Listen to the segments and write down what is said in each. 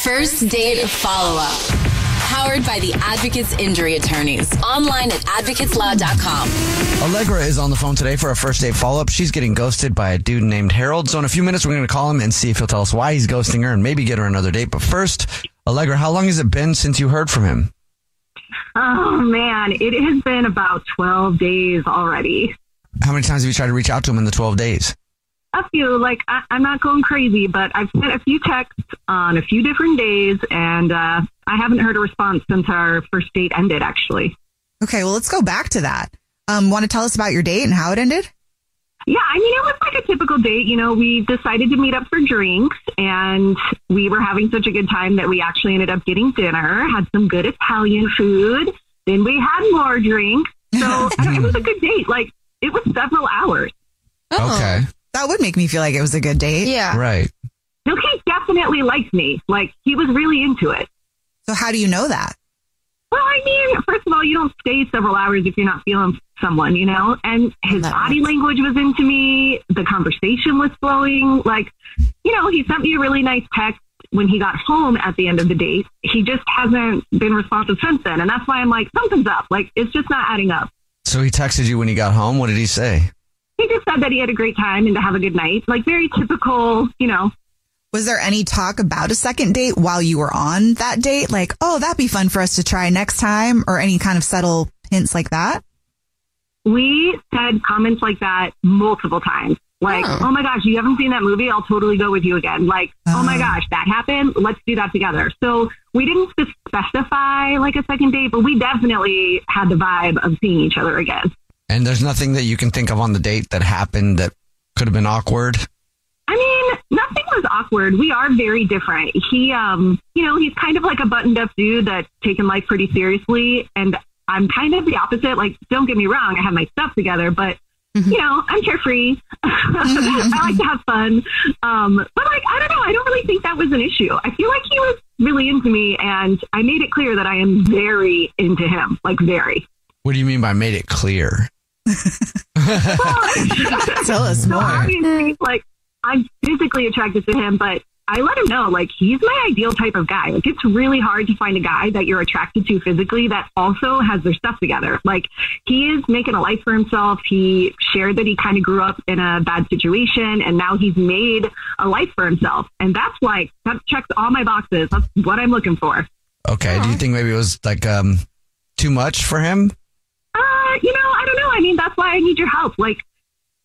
First date follow-up. Powered by the Advocates Injury Attorneys. Online at advocateslaw.com. Allegra is on the phone today for a first date follow-up. She's getting ghosted by a dude named Harold. So in a few minutes, we're going to call him and see if he'll tell us why he's ghosting her and maybe get her another date. But first, Allegra, how long has it been since you heard from him? Oh, man. It has been about 12 days already. How many times have you tried to reach out to him in the 12 days? A few. I'm not going crazy, but I've sent a few texts on a few different days, and I haven't heard a response since our first date ended, actually. Okay, well, let's go back to that. Want to tell us about your date and how it ended? Yeah, I mean, it was like a typical date. You know, we decided to meet up for drinks, and we were having such a good time that we actually ended up getting dinner, had some good Italian food. Then we had more drinks. So it was a good date. Like, it was several hours. Oh, okay. That would make me feel like it was a good date. Yeah. Right. No, he definitely liked me. Like, he was really into it. So how do you know that? Well, I mean, first of all, you don't stay several hours if you're not feeling someone, you know? And his body language was into me. The conversation was flowing. Like, you know, he sent me a really nice text when he got home at the end of the date. He just hasn't been responsive since then. And that's why I'm like, something's up. Like, it's just not adding up. So he texted you when he got home. What did he say? He just said that he had a great time and to have a good night. Like, very typical, you know. Was there any talk about a second date while you were on that date? Like, oh, that'd be fun for us to try next time, or any kind of subtle hints like that? We said comments like that multiple times. Like, oh my gosh, you haven't seen that movie? I'll totally go with you again. Like, oh my gosh, that happened? Let's do that together. So we didn't specify like a second date, but we definitely had the vibe of seeing each other again. And there's nothing that you can think of on the date that happened that could have been awkward? I mean, nothing was awkward. We are very different. He, you know, he's kind of like a buttoned up dude that's taken life pretty seriously. And I'm kind of the opposite. Like, don't get me wrong, I have my stuff together, but you know, I'm carefree. I like to have fun. But like, I don't know. I don't really think that was an issue. I feel like he was really into me, and I made it clear that I am very into him. Like, very. What do you mean by made it clear? Tell us more. Obviously, like, I'm physically attracted to him, but I let him know, like, he's my ideal type of guy. Like, it's really hard to find a guy that you're attracted to physically that also has their stuff together. Like, he is making a life for himself. He shared that he kind of grew up in a bad situation, and now he's made a life for himself. And that's like, that checks all my boxes. That's what I'm looking for. Okay. Do you think maybe it was like too much for him? You know, I don't know. I mean, that's why I need your help. Like,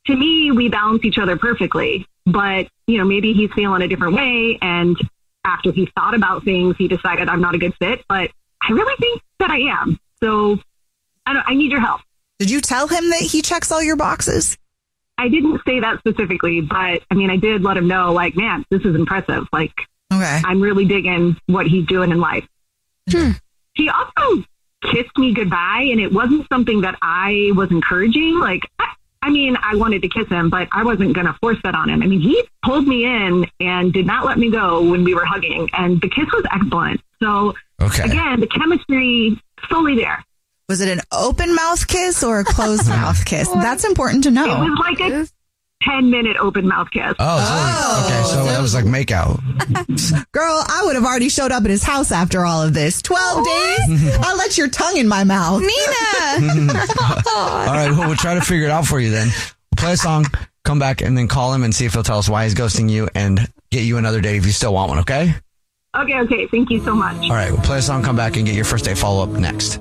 to me, we balance each other perfectly. But, you know, maybe he's feeling a different way. And after he thought about things, he decided I'm not a good fit. But I really think that I am. So I need your help. Did you tell him that he checks all your boxes? I didn't say that specifically, but I mean, I did let him know, like, man, this is impressive. Like, okay, I'm really digging what he's doing in life. He also kissed me goodbye, and it wasn't something that I was encouraging. Like, I mean, I wanted to kiss him, but I wasn't going to force that on him. I mean, he pulled me in and did not let me go when we were hugging, and the kiss was excellent. So, again, the chemistry fully there. Was it an open mouth kiss or a closed mouth kiss? That's important to know. It was like a 10-minute open mouth kiss. Okay, so that was like make out. Girl, I would have already showed up at his house after all of this. 12 days? I'll let your tongue in my mouth. Nina! All right, well, we'll try to figure it out for you then. We'll play a song, come back, and then call him and see if he'll tell us why he's ghosting you and get you another date if you still want one, okay? Okay. Thank you so much. All right, we'll play a song, come back, and get your first date follow-up next.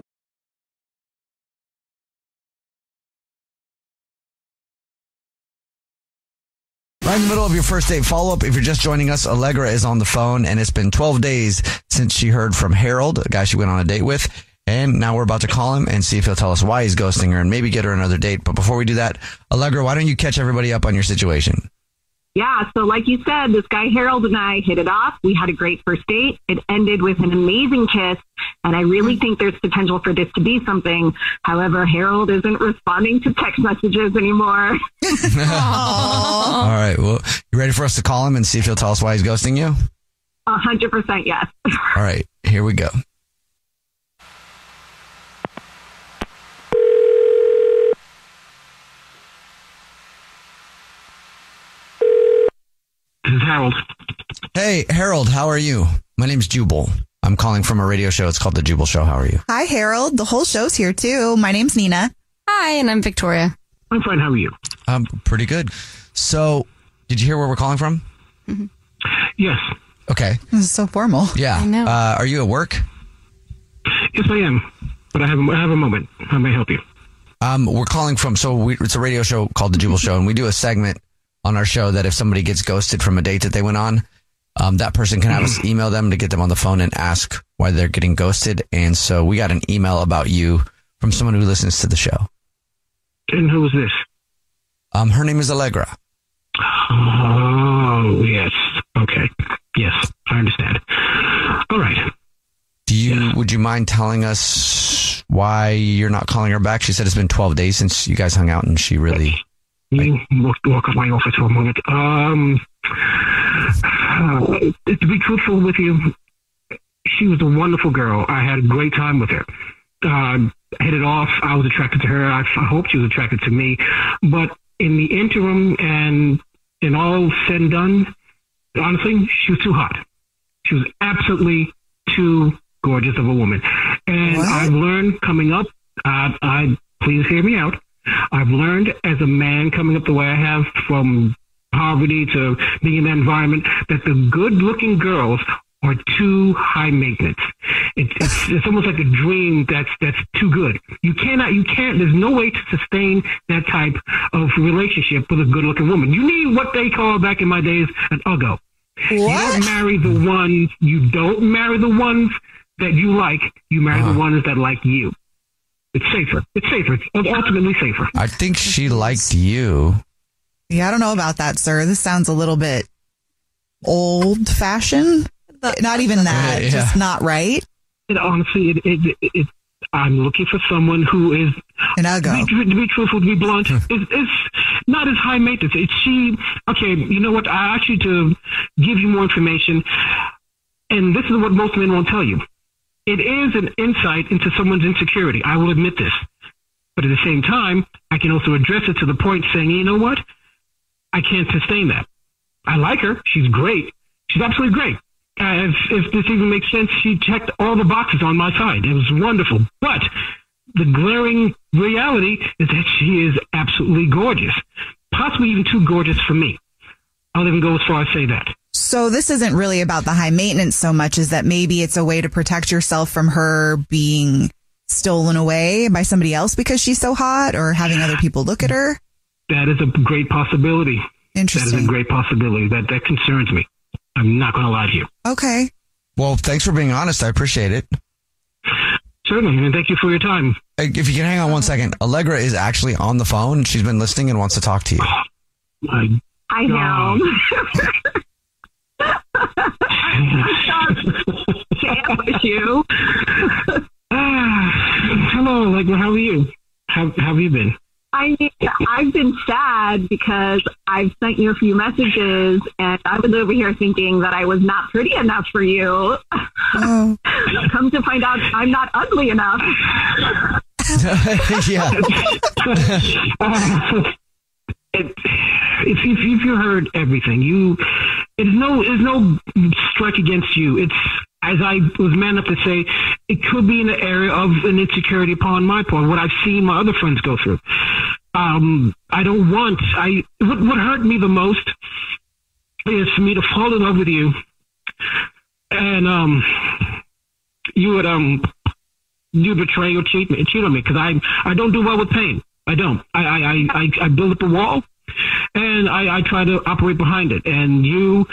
Right in the middle of your first date follow-up, if you're just joining us, Allegra is on the phone, and it's been 12 days since she heard from Harold, a guy she went on a date with. And now we're about to call him and see if he'll tell us why he's ghosting her and maybe get her another date. But before we do that, Allegra, why don't you catch everybody up on your situation? Yeah, so like you said, this guy Harold and I hit it off. We had a great first date. It ended with an amazing kiss, and I really think there's potential for this to be something. However, Harold isn't responding to text messages anymore. All right, well, you ready for us to call him and see if he'll tell us why he's ghosting you? 100% yes. All right, here we go. This is Harold. Hey, Harold, how are you? My name's Jubal. I'm calling from a radio show. It's called The Jubal Show. How are you? Hi, Harold. The whole show's here, too. My name's Nina. Hi, and I'm Victoria. I'm fine. How are you? Pretty good. So, did you hear where we're calling from? Mm-hmm. Yes. Okay. This is so formal. Yeah. I know. Are you at work? Yes, I am. But I have a moment. How may I help you? We're calling from, it's a radio show called The Jubal Show, and we do a segment on our show that if somebody gets ghosted from a date that they went on, that person can have us email them to get them on the phone and ask why they're getting ghosted. And so we got an email about you from someone who listens to the show. And who is this? Her name is Allegra. Oh, yes. Okay. Yes, I understand. All right. Would you mind telling us why you're not calling her back? She said it's been 12 days since you guys hung out, and she really... Walk up my office for a moment. To be truthful with you, she was a wonderful girl. I had a great time with her. Hit it off. I was attracted to her. I hope she was attracted to me. But in the interim and in all said and done, honestly, she was too hot. She was absolutely too gorgeous of a woman. And what? I've learned coming up, please hear me out. I've learned as a man coming up the way I have from poverty to being in that environment that the good-looking girls are too high maintenance. It's almost like a dream that's too good. You can't, there's no way to sustain that type of relationship with a good-looking woman. You need what they call back in my days an uggo. What? You don't marry the ones that you like. You marry the ones that like you. It's safer. It's ultimately safer. I think she liked you. Yeah, I don't know about that, sir. This sounds a little bit old-fashioned. Not even that. Yeah. Just not right. Honestly, I'm looking for someone who is, An uggo. to be truthful, to be blunt, is not as high maintenance. Okay, you know what? I asked you to give you more information, and this is what most men won't tell you. It is an insight into someone's insecurity. I will admit this. But at the same time, I can also address it to the point saying, you know what? I can't sustain that. I like her. She's great. She's absolutely great. If this even makes sense, she checked all the boxes on my side. It was wonderful. But the glaring reality is that she is absolutely gorgeous. Possibly even too gorgeous for me. I'll even go as far as say that. So this isn't really about the high maintenance so much as that maybe it's a way to protect yourself from her being stolen away by somebody else because she's so hot, or having other people look at her? That is a great possibility. Interesting. That is a great possibility. That concerns me. I'm not going to lie to you. Okay. Well, thanks for being honest. I appreciate it. Certainly, and thank you for your time. If you can hang on 1 second, Allegra is actually on the phone. She's been listening and wants to talk to you. I know. Can't with you. Hello, Allegra. How are you? How have you been? I've been sad because I've sent you a few messages, and I was over here thinking that I was not pretty enough for you. Oh. Come to find out, I'm not ugly enough. Yeah. If you heard everything, it's no strike against you. It's, as I was man enough to say, it could be in the area of an insecurity upon my part, what I've seen my other friends go through. What hurt me the most is for me to fall in love with you, and you betray or cheat on me, because I don't do well with pain. I don't. I build up a wall, and I try to operate behind it. And you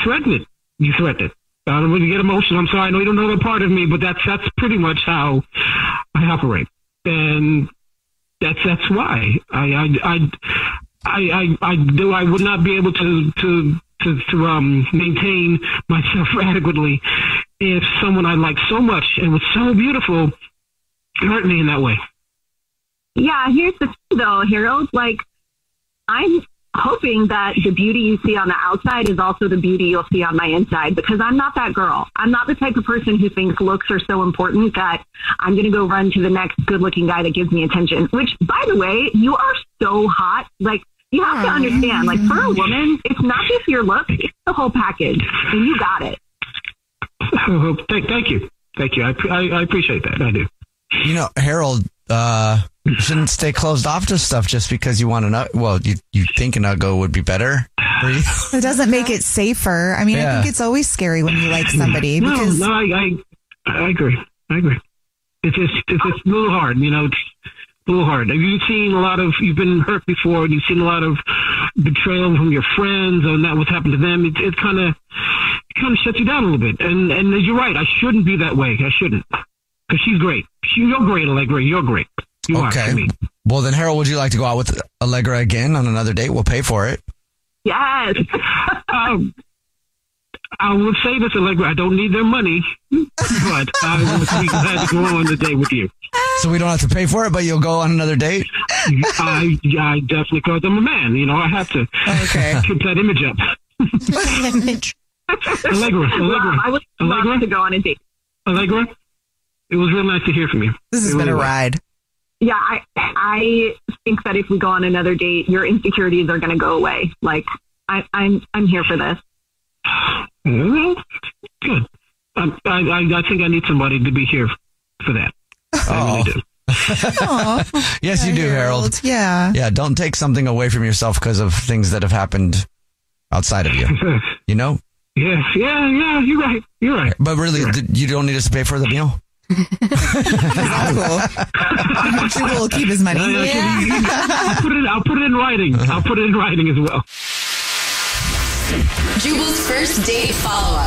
threaten it. You threaten it. I don't really get emotional. I'm sorry. I know you don't know that part of me, but that's pretty much how I operate. And that's why I would not be able to maintain myself adequately if someone I liked so much and was so beautiful hurt me in that way. Yeah, here's the thing, though, Harold. Like, I'm hoping that the beauty you see on the outside is also the beauty you'll see on my inside, because I'm not that girl. I'm not the type of person who thinks looks are so important that I'm going to go run to the next good-looking guy that gives me attention, which, by the way, you are so hot. Like, you have to understand, like, for a woman, it's not just your look, it's the whole package, and you got it. Thank you. I appreciate that. I do. You know, Harold, shouldn't stay closed off to stuff just because you want to. Well, you think an Uggo would be better for you. It doesn't make it safer. I mean, I think it's always scary when you like somebody. Because I agree. It's just a little hard, you know. It's a little hard. You've been hurt before, and you've seen a lot of betrayal from your friends, and that what's happened to them. It kind of shuts you down a little bit. And you're right. I shouldn't be that way. I shouldn't. Because she's great. You're great, Allegra. You're great. You are to me. Well, then, Harold, would you like to go out with Allegra again on another date? We'll pay for it. Yes. I will say this, Allegra. I don't need their money, but I will be glad to go on the date with you. So we don't have to pay for it, but you'll go on another date? I definitely, because I'm a man. You know, I have to keep that image up. Allegra. I would love to go on a date. Allegra, it was real nice to hear from you. This has been a ride. Yeah, I think that if we go on another date, your insecurities are going to go away. Like, I'm here for this. Well, good. I think I need somebody to be here for that. I really do. Yes, you do, Harold. Yeah. Yeah, don't take something away from yourself because of things that have happened outside of you. You know? Yeah, you're right. But really, you don't need us to pay for the meal? Cool. Jubal will keep his money. I'll put it in writing. I'll put it in writing as well. Jubal's first date follow-up.